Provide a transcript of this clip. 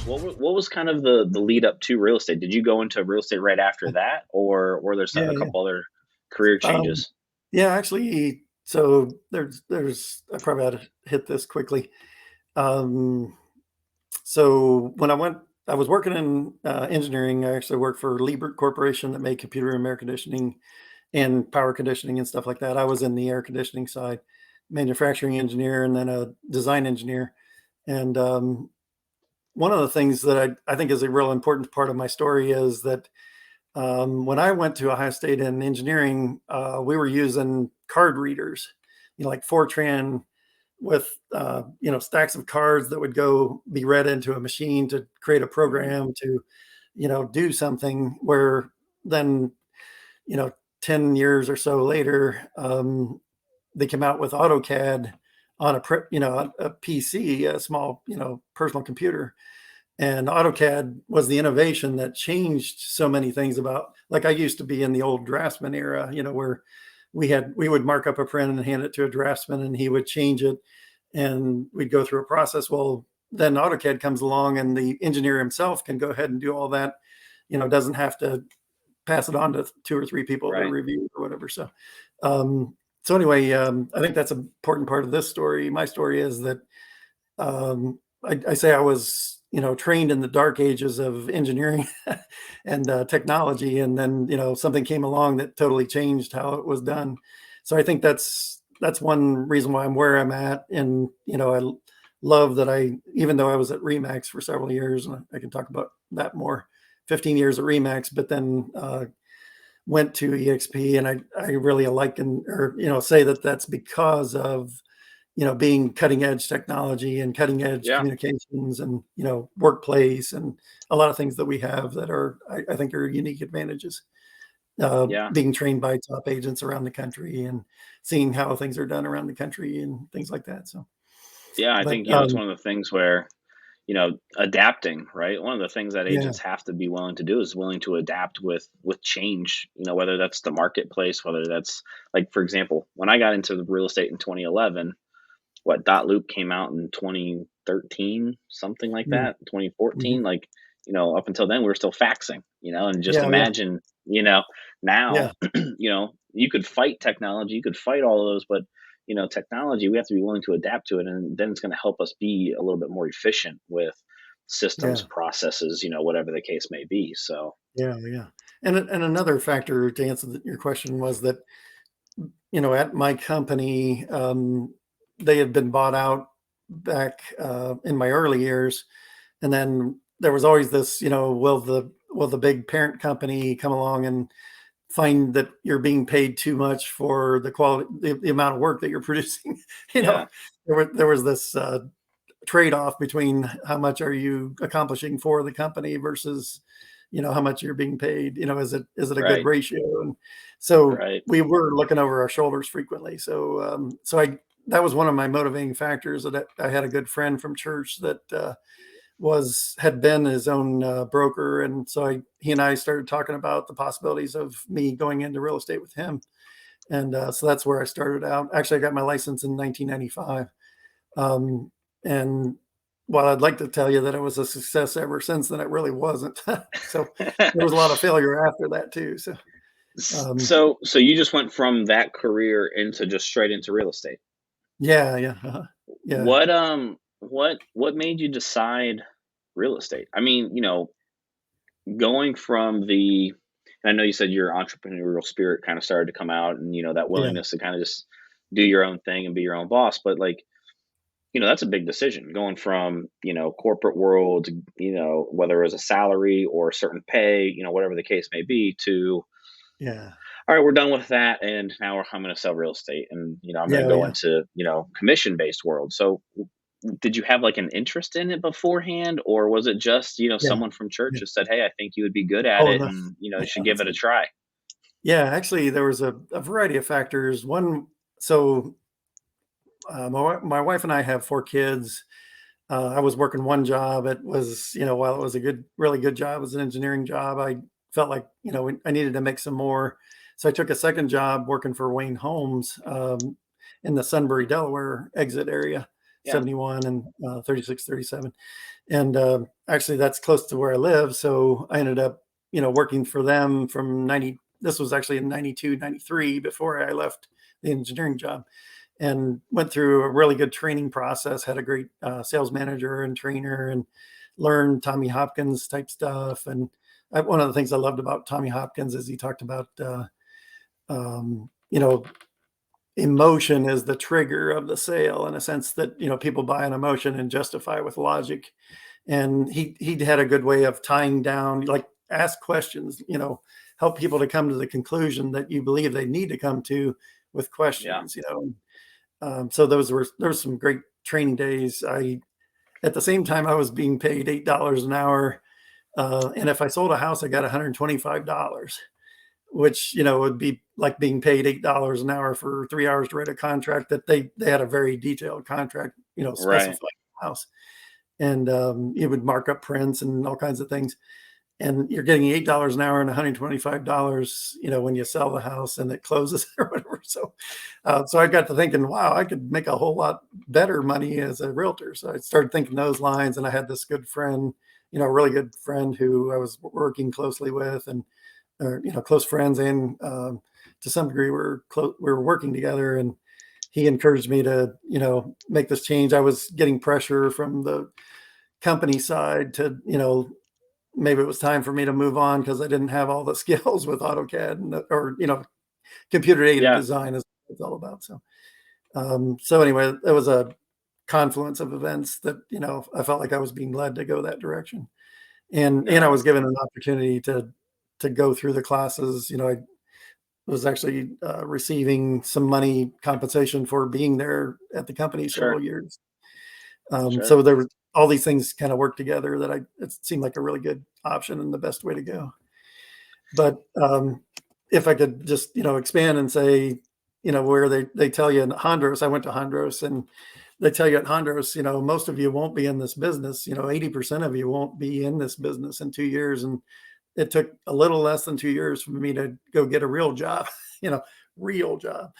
years. What was kind of the lead up to real estate? Did you go into real estate right after that, or were there Yeah, a yeah. couple other career Um, changes? yeah, actually, so there's I probably ought to hit this quickly. Um, so when I was working in engineering. I actually worked for Liebert Corporation that made computer and air conditioning and power conditioning and stuff like that. I was in the air conditioning side, manufacturing engineer, and then a design engineer. And one of the things that I think is a real important part of my story is that when I went to Ohio State in engineering, we were using card readers, like Fortran with stacks of cards that would go be read into a machine to create a Mhm. program to do something. Where then you know 10 years or so later, they came out with AutoCAD on a PC, a small personal computer. And AutoCAD was the innovation that changed so many things. About, like, I used to be in the old draftsman era, where we would mark up a print and hand it to a draftsman and he would change it and we'd go through a process. Well, then AutoCAD comes along and the engineer himself can go ahead and do all that, doesn't have to pass it on to two or three people to Right. review or whatever. Um, so anyway, I think that's an important part of this story. My story is that I say I was, trained in the dark ages of engineering and technology, and then something came along that totally changed how it was done. So I think that's one reason why I'm where I'm at, and I love that even though I was at Remax for several years, and I can talk about that more. 15 years at Remax, but then went to EXP, and I really like, and or say that that's because of being cutting edge technology and cutting edge Yeah. communications and, workplace and a lot of things that we have that I think are unique advantages. Yeah. Being trained by top agents around the country and seeing how things are done around the country and things like that. So, Yeah. I but think it's one of the things where adapting, right? One of the things that yeah, agents have to be willing to do is willing to adapt with change. Whether that's the marketplace, whether that's like, for example, when I got into the real estate in 2011, what dot loop came out in 2013, something like mm, that, mhm, 2014. Like, up until then we were still faxing, and just yeah, yeah, imagine, now, yeah, you could fight technology, you could fight all of those, but technology, we have to be willing to adapt to it, and then it's going to help us be a little bit more efficient with systems, yeah, processes, whatever the case may be. So yeah, yeah. And another factor to answer your question was that at my company, they had been bought out back in my early years, and then there was always this, will the big parent company come along and find that you're being paid too much for the quality, the amount of work that you're producing. you know, yeah. there was this trade-off between how much are you accomplishing for the company versus how much you're being paid. Is it a good Right. ratio? And so Right. we were looking over our shoulders frequently. So that was one of my motivating factors, that I had a good friend from church that had been his own broker, and so he and I started talking about the possibilities of me going into real estate with him. And so that's where I started out. Actually, I got my license in 1995. um, and while I'd like to tell you that it was a success ever since then, it really wasn't. So there was a lot of failure after that too. So um, So you just went from that career into just straight into real estate. yeah, yeah, yeah, What made you decide real estate? I mean, going from the and I know you said your entrepreneurial spirit kind of started to come out, and that yeah, willingness to kind of just do your own thing and be your own boss, but like, that's a big decision going from, corporate world, to, whether it was a salary or a certain pay, whatever the case may be, to yeah, all right, we're done with that, and now I'm going to sell real estate, and I'm going to yeah, go yeah, into commission based world. So did you have like an interest in it beforehand, or was it just yeah, someone from church yeah. just said, hey, I think you would be good at Oh it, no, and you yeah, should give that's it a good. try? Yeah, actually, there was a variety of factors. One, so my wife and I have four kids. I was working one job. It was, while it was a really good job, it was an engineering job. I felt like, I needed to make some more. So I took a second job working for Wayne Homes in the Sunbury, Delaware exit area. Yeah. 71 and 36, 37. And actually, that's close to where I live. So I ended up, working for them from 90. This was actually in 92, 93 before I left the engineering job, and went through a really good training process, had a great sales manager and trainer, and learned Tommy Hopkins type stuff. And one of the things I loved about Tommy Hopkins is he talked about, um, you know, emotion is the trigger of the sale, in a sense that, people buy an emotion and justify with logic. And he had a good way of tying down, like, ask questions, help people to come to the conclusion that you believe they need to come to with Yeah. questions. So there was some great training days. I At the same time, I was being paid $8 an hour, and if I sold a house, I got $125, which, would be like being paid $8 an hour for 3 hours to write a contract. That they had a very detailed contract, Right. specifying the house, and it would mark up prints and all kinds of things. And you're getting $8 an hour and $125, when you sell the house and it closes or whatever. So I got to thinking, wow, I could make a whole lot better money as a realtor. So I started thinking those lines, and I had this good friend, a really good friend who I was working closely with, and close friends, and to some degree we were working together, and he encouraged me to, make this change. I was getting pressure from the company side to, maybe it was time for me to move on because I didn't have all the skills with AutoCAD or, computer aided Yeah. design is what it's all about. So anyway, it was a confluence of events that, I felt like I was being led to go that direction. And I No. was given an opportunity to go through the classes. I was actually receiving some money compensation for being there at the company several Sure. years. Sure. So there were all these things kind of worked together that it seemed like a really good option and the best way to go. But if I could just, expand and say, where they tell you in Hondros, I went to Hondros, and they tell you at Hondros, most of you won't be in this business. 80% of you won't be in this business in 2 years. And it took a little less than 2 years for me to go get a real job, real job.